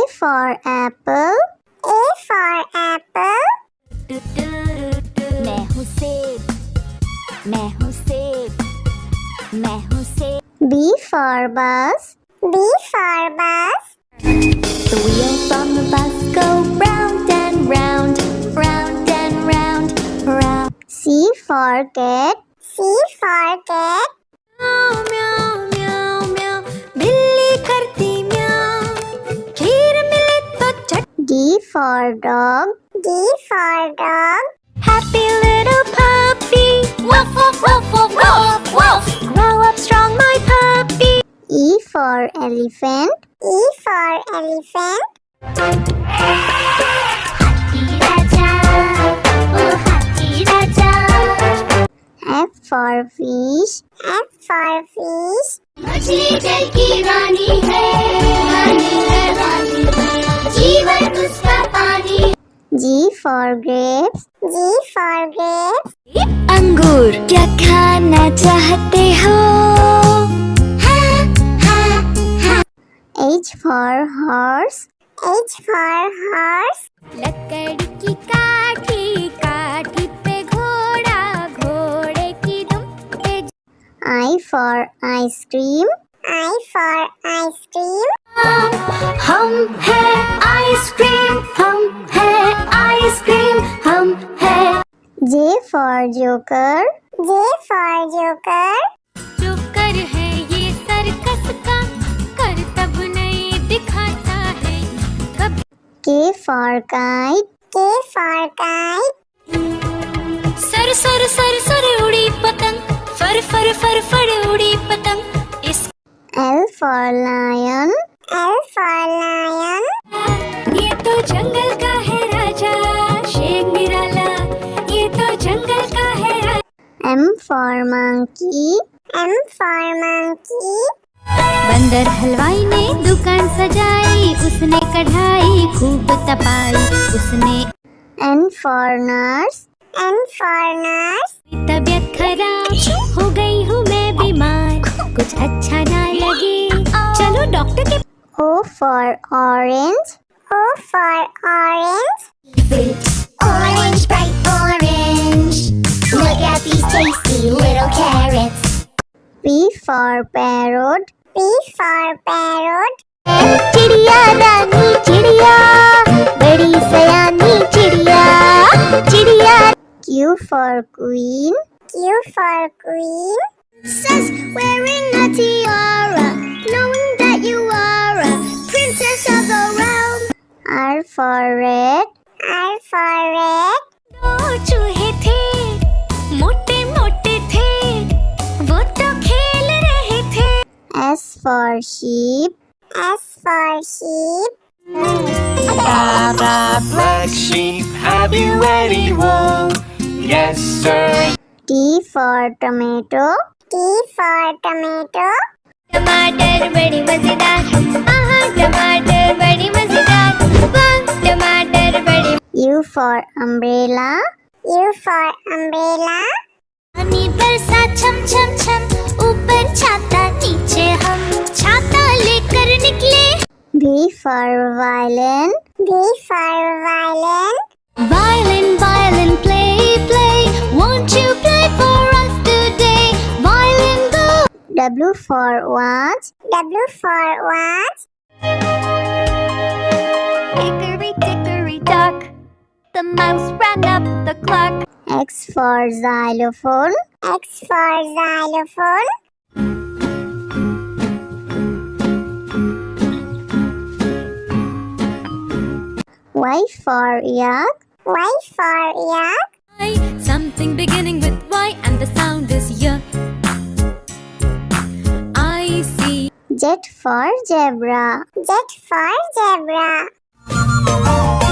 for apple. A for apple. मैं हूँ सेब, मैं हूँ सेब, मैं हूँ सेब. B for bus. B for bus. The wheels on the bus go round and round, round and round, round. C for cat. C for cat. म्याऊ म्याऊ म्याऊ म्याऊ, बिल्ली करती म्याऊ, खीर मिले तो चट. D for dog. D for dog. Happy little puppy, woof woof woof woof woof woof. Grow up strong, my puppy. E for elephant. E for elephant. Happy Raja, oh Happy Raja. F for fish. F for fish. मछली जल की रानी है, रानी है, रानी है, जीवन उसका पानी. G for grapes. G for grapes. अंगूर क्या खाना चाहते हो? H for horse. H for horse. लकड़ी की काठी, काठी पे घोड़ा, घोड़े की दुम पे. I for ice cream. I for ice cream. हम है आइसक्रीम, हम है आइसक्रीम, हम है. J for joker. J for joker. Joker है ये सर्कस का, करतब नहीं दिखाता है कब. K for kite. K for kite. Sir sir sir sir उड़ी पतंग, फर फर फर फर उड़ी पतंग. इस L for lion. L for lion. ये तो जंगल का है राजा, शेर निराला, ये तो जंगल का है राजा. M for monkey. M for monkey. बंदर हलवाई ने दुकान सजाई, उसने कढ़ाई खूब तपाई, उसने. N for nurse. N for nurse. तबीयत खराब हो गई हूँ मैं बीमार, कुछ अच्छा ना लगे, चलो डॉक्टर के. O for orange. O for orange. Orange, bright orange. Look at these tasty little carrots. P for parrot. P for parrot. चिड़िया रानी चिड़िया, बड़ी सयानी चिड़िया, चिड़िया. Q for queen. Q for queen. Says wearing a tiara, knowing that you are a princess of the realm. R for red. R for red. दो चूहे थे, मोटे मोटे थे, वो तो खेल रहे थे. S for sheep. S for sheep. Black sheep, have you any wool? Yes, sir. T for tomato. T for tomato. टमाटर बड़ी मजेदार, आहा टमाटर बड़ी मजेदार, वाह टमाटर बड़ी. U for umbrella. U for umbrella. पानी बरसा छम छम छम, ऊपर छाता नीचे हम, छाता लेकर निकले. V for violin. V for violin. Violin, violin, play, play, won't you play for us today? Violin, go. W for watch. W for watch. Hickory dickory dock, the mouse ran up the clock. X for xylophone. X for xylophone. Y for yak. Y for yak. Something beginning with Y and the sound is Y. I see. Z for zebra. Z for zebra.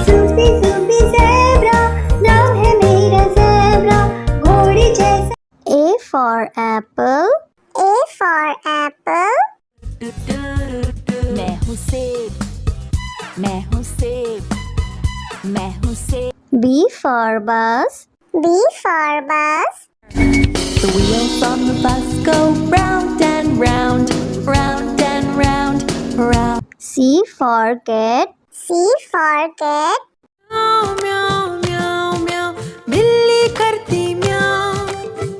Susie, Susie, zebra. नाम है मेरा zebra. घोड़े जैसा. A for apple. A for apple. मैं हूँ सेब, मैं हूँ सेब, मैं हूँ सेब. B for bus. B for bus. The wheels on the bus go round and round, round and round, round. C for cat. C for cat. म्याऊ म्याऊ म्याऊ म्याऊ बिल्ली करती म्याऊ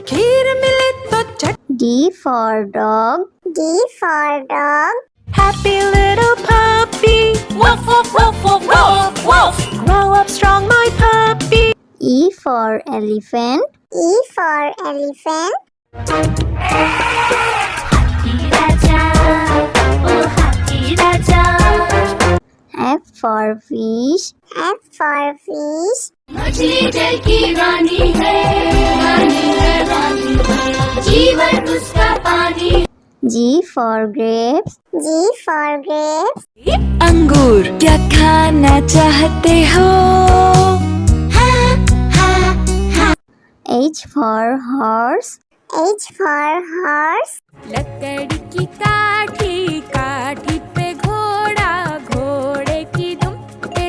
खीर मिले तो चट D for dog. D for dog. Happy little puppy woof woof woof woof woof woof grow up strong my puppy E for elephant. E for elephant. हाथी राजा ओ हाथी राजा F for fish. F for fish. मछली जल की रानी है रानी है रानी है जीवन उसका पानी G for grapes. G for grapes. अंगूर क्या खाना चाहते हो H for horse. H for horse. लकड़ी की काठी काठी पे घोड़ा घोड़े की दुम पे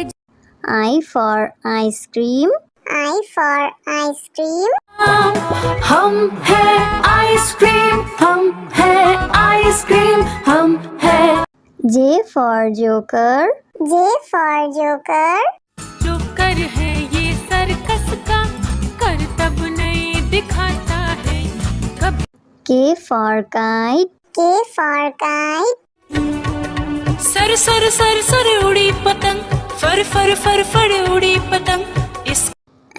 I for ice cream. I for ice cream. हम है आइसक्रीम हम है आइसक्रीम हम है J for joker. J for joker. जो कर है ये सर्कस का कर तब नहीं दिखाता है कभी K for kite. K for kite. Sir sir sir sir उड़ी पतंग फर फर फर फर उड़ी पतंग इस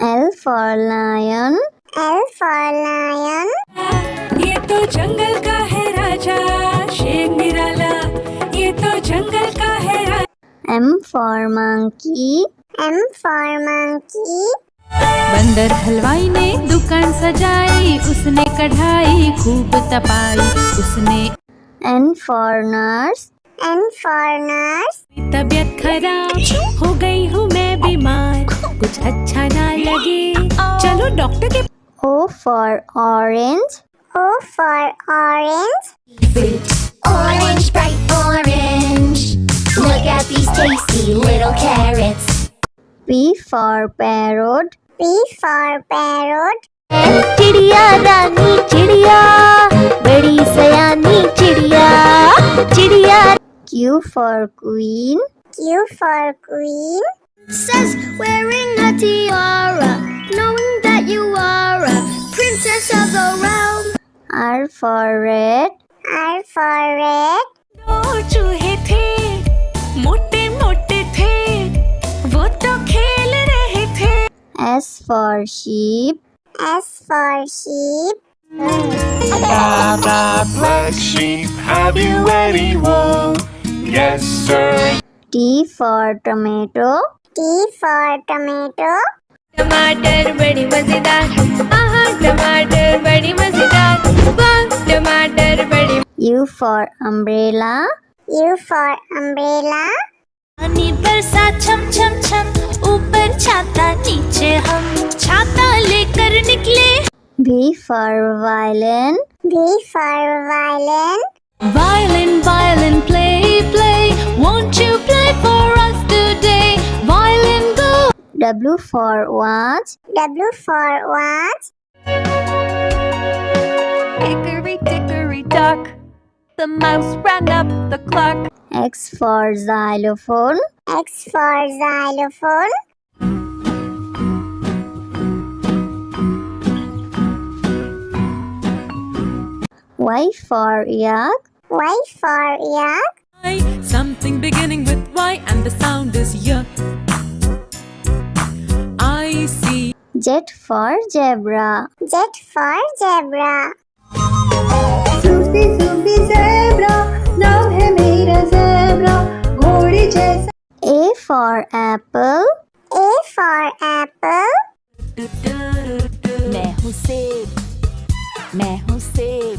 L for lion. L for lion. ये तो जंगल का है राजा शेर निराला ये तो जंगल का है राजा M for monkey. M for monkey. बंदर हलवाई ने दुकान सजाई उसने कढ़ाई खूब तपाई उसने N for nurse. N for nurse. तबीयत खराब हो गई हूँ मैं बीमार कुछ अच्छा ना लगे चलो डॉक्टर के O for orange. O for orange. Orange, bright orange. Look at these tasty little carrots. P for parrot. P for parrot. चिड़िया रानी चिड़िया बड़ी सयानी चिड़िया चिड़िया Q for queen. Q for queen. says wearing a tiara knowing that you are a princess of the realm R for red. R for red. दो चूहे थे मोटे मोटे थे वो तो खेल रहे थे S for sheep. S for sheep. Baa baa black sheep, have you any wool? Yes, sir. T for tomato. T for tomato. टमाटर बड़ी मजेदार आहा टमाटर बड़ी मजेदार वाह टमाटर बड़ी U for umbrella. U for umbrella. पानी बरसा छम छम छम ऊपर छाता नीचे हम छाता लेकर निकले V for violin. V for violin. Violin, violin, play, play. Won't you play for us today? Violin, go. W for watch. W for watch. Hickory dickory dock. The mouse ran up the clock. X for xylophone. X for xylophone. Y for yak. Y for yak. Something beginning with Y and the sound is Y. I see. Z for zebra. Z for zebra. Sufi Sufi zebra, नाम है मेरा zebra, घोड़े जैसा. A for apple. A for apple. मैं हूँ सेब मैं हूँ सेब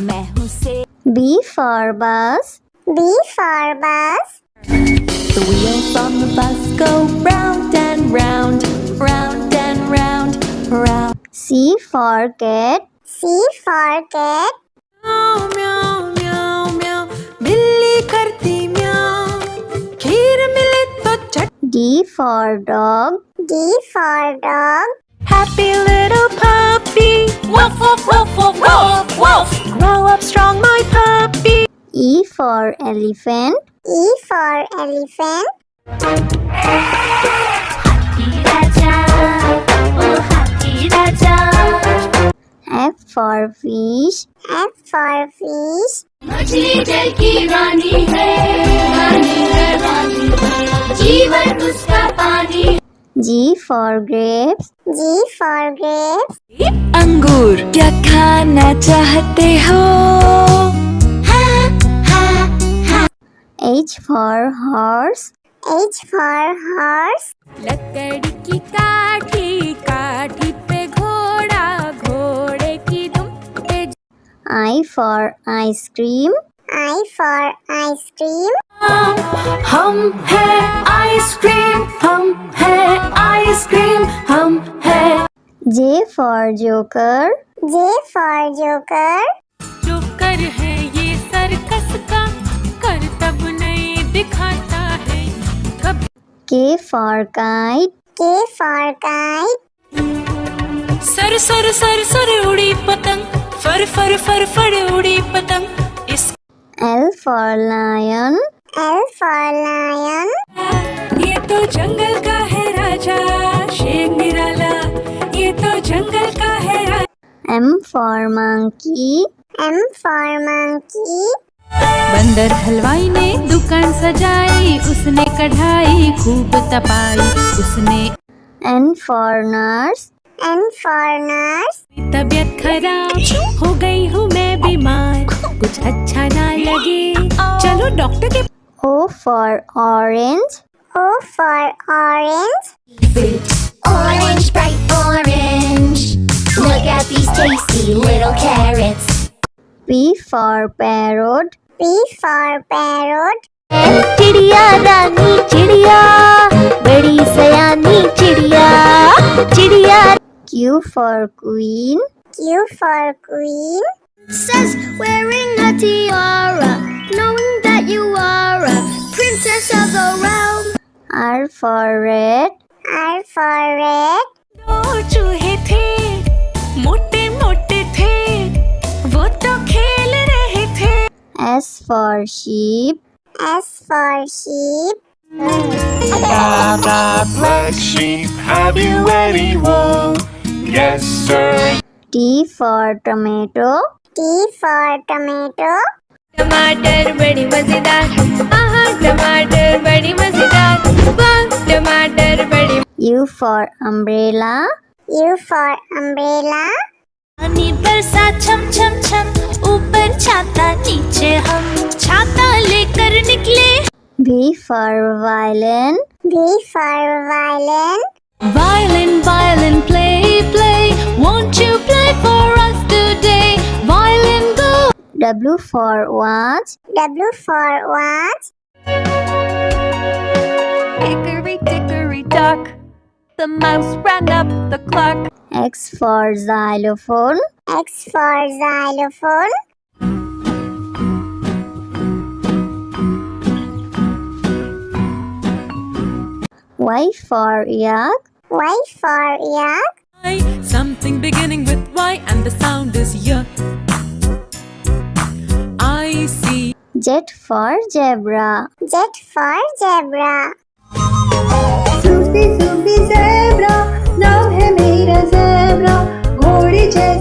मैं हूँ सेब B for bus. B for bus. The wheels on the bus go round and round round and round round C for cat. C for cat. म्याऊ म्याऊ म्याऊ म्याऊ बिल्ली करती म्याऊ खीर मिले तो चट D for dog. D for dog. Happy little puppy woof woof woof woof woof woof grow up strong my puppy E for elephant. E for elephant. हाथी राजा, ओ हाथी राजा। F for fish. F for fish. मछली जल की रानी है, रानी है, रानी है, जीवन उसका पानी। G for grapes. G for grapes. अंगूर क्या खाना चाहते हो? H for horse. H for horse. लकड़ी की काठी, काठी पे घोड़ा, घोड़े की दुम पे I for ice cream. I for ice cream. हम है आइसक्रीम, हम है आइसक्रीम, हम है। J for joker. J for joker. जो कर है ये सर्कस का, करतब नहीं दिखाता है कभी। K for kite. K for kite. Sir sir sir sir उड़ी पतंग, फर फर फर फर उड़ी पतंग। इस L for lion. L for lion. ये तो जंगल का है राजा, शेर निराला, ये तो जंगल का है राजा। M for monkey. M for monkey. बंदर हलवाई ने दुकान सजाई, उसने कढ़ाई खूब तपाई, उसने N for nurse. N for nurse. तबीयत खराब हो गई हूँ मैं बीमार, कुछ अच्छा ना लगे चलो डॉक्टर के। O for orange. O for orange. Orange, bright orange. Look at these tasty little carrots. P for parrot. P for parrot. चिड़िया रानी चिड़िया, बड़ी सयानी चिड़िया, चिड़िया। Q for queen. Q for queen. Says wearing a tiara, knowing that you are a princess of the realm. R for red. R for red. दो चूहे थे, मोटे मोटे थे, वो तो खेल रहे थे। S for sheep. S for sheep. Blah, blah, black sheep, have you any wool? Yes, sir. T for tomato. T for tomato. टमाटर बड़ी मजेदार, आहा टमाटर बड़ी मजेदार, वाह टमाटर बड़ी। U for umbrella. U for umbrella. पानी बरसा छम छम छम, ऊपर छाता नीचे हम, छाता लेकर निकले। V for violin. V for violin. Violin, violin, play, play. Won't you play for us today? Violin, go. W for watch. W for watch. Hickory dickory dock, the mouse ran up the clock. X for xylophone. X for xylophone. Y for yak. Y for yak. Something beginning with Y and the sound is Y. I see. Z for zebra. Z for zebra. Sufi Sufi zebra, नाम है मेरा zebra, घोड़े जैसा